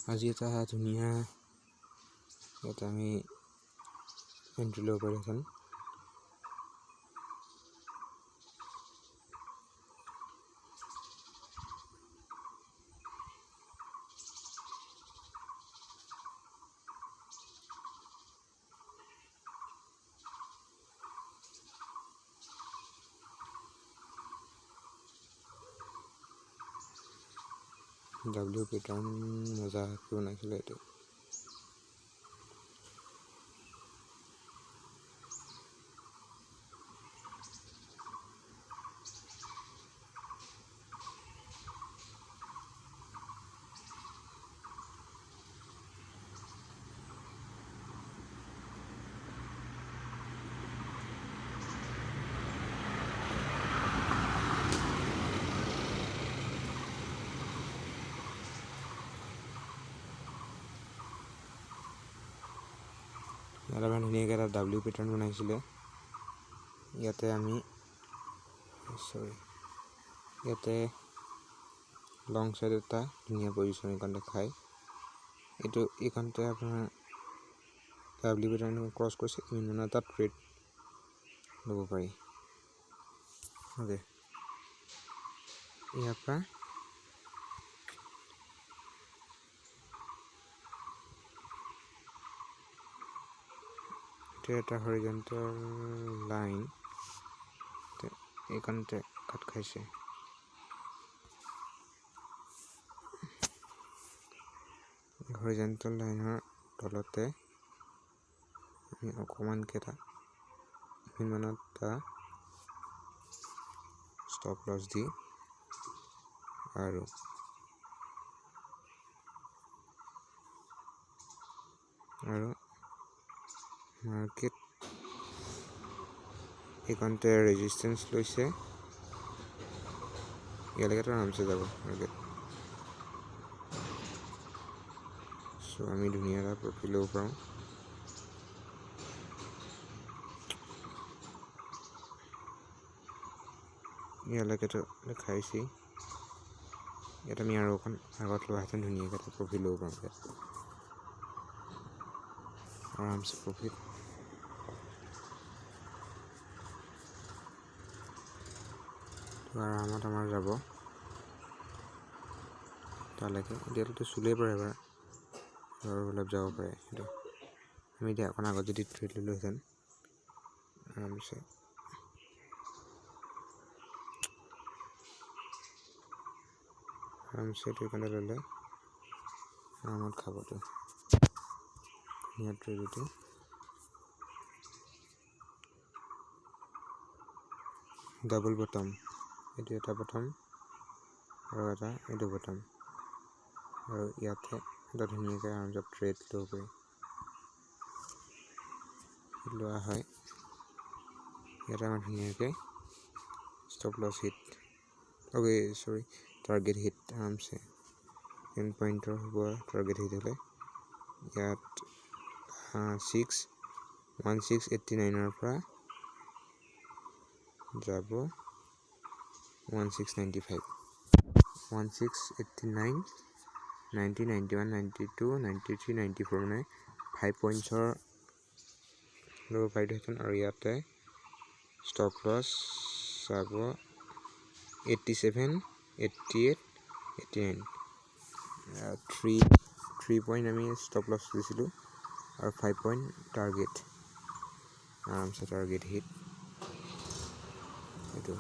আজি এটা ধুনীয়া এটা আমি এন্ট্ৰি ল'ব পাৰি এখন W পেটাৰ্ণ মজাকৈ বনাইছিলে এইটো ইয়াত আমাৰ ধুনীয়াকৈ এটা W পেটাৰ্ণ বনাইছিলে ইয়াতে আমি ইয়াতে লং সাইড এটা ধুনীয়া পজিশ্যন এইখন দেখায় এইখনতে আপোনাৰ W পেটাৰ্ণ ক্ৰছ কৰিছে ইমান এটা ট্ৰেড ল'ব পাৰি অ'কে ইয়াৰ পৰা এটা হৰিজন্টেল লাইন এইখনতে কাট খাইছে হৰিজন্টেল লাইনৰ তলতে আমি অকণমানকৈ এটা ইমানত এটা ষ্টপ লছ দি আৰু মাৰ্কেট এইখনতে ৰেজিষ্টেঞ্চ লৈছে ইয়ালৈকে আৰামছে যাব মাৰ্কেট চ' আমি ধুনীয়া এটা প্ৰফিট ল'ব পাৰোঁ ইয়ালৈকেতো দেখাইছে ইয়াত আমি আৰু অকণ আগত লোৱাহেঁতেন ধুনীয়াকৈ এটা প্ৰফিট ল'ব পাৰোঁ ইয়াত আৰামছে প্ৰফিট আৰামত আমাৰ যাব তালৈকে এতিয়াতো চুলেই পাৰে এবাৰ আৰু অলপ যাব পাৰে সেইটো আমি এতিয়া অকণ আগত যদি ট্ৰেড ল'লোহেঁতেন আৰামছে এইটো এইকাৰণে ল'লে আৰামত খাবতো ধুনীয়া ট্ৰেড এইটো ডাবল বটম এইটো এটা বটম আৰু এটা এইটো বটম আৰু ইয়াতে এটা ধুনীয়াকৈ আৰামছে ট্ৰেড ল'ব পাৰি লোৱা হয় ইয়াতে আমাৰ ধুনীয়াকৈ ষ্টপ লছ হিট অ'কে চৰি টাৰ্গেট হিট আৰামছে 10 পইণ্টৰ হ'ব টাৰ্গেট হিট হ'লে ইয়াত 1689ৰ পৰা যাব 1695 1689 90 91 92 93 94 মানে 5 পইণ্টছৰ ল'ব পাৰিলোহেঁতেন আৰু ইয়াতে ষ্টপ লছ যাব 87 88 89 3 পইণ্ট আমি ষ্টপ লছ দিছিলোঁ আৰু 5 পইণ্ট টাৰ্গেট আৰামছে টাৰ্গেট হিট এইটো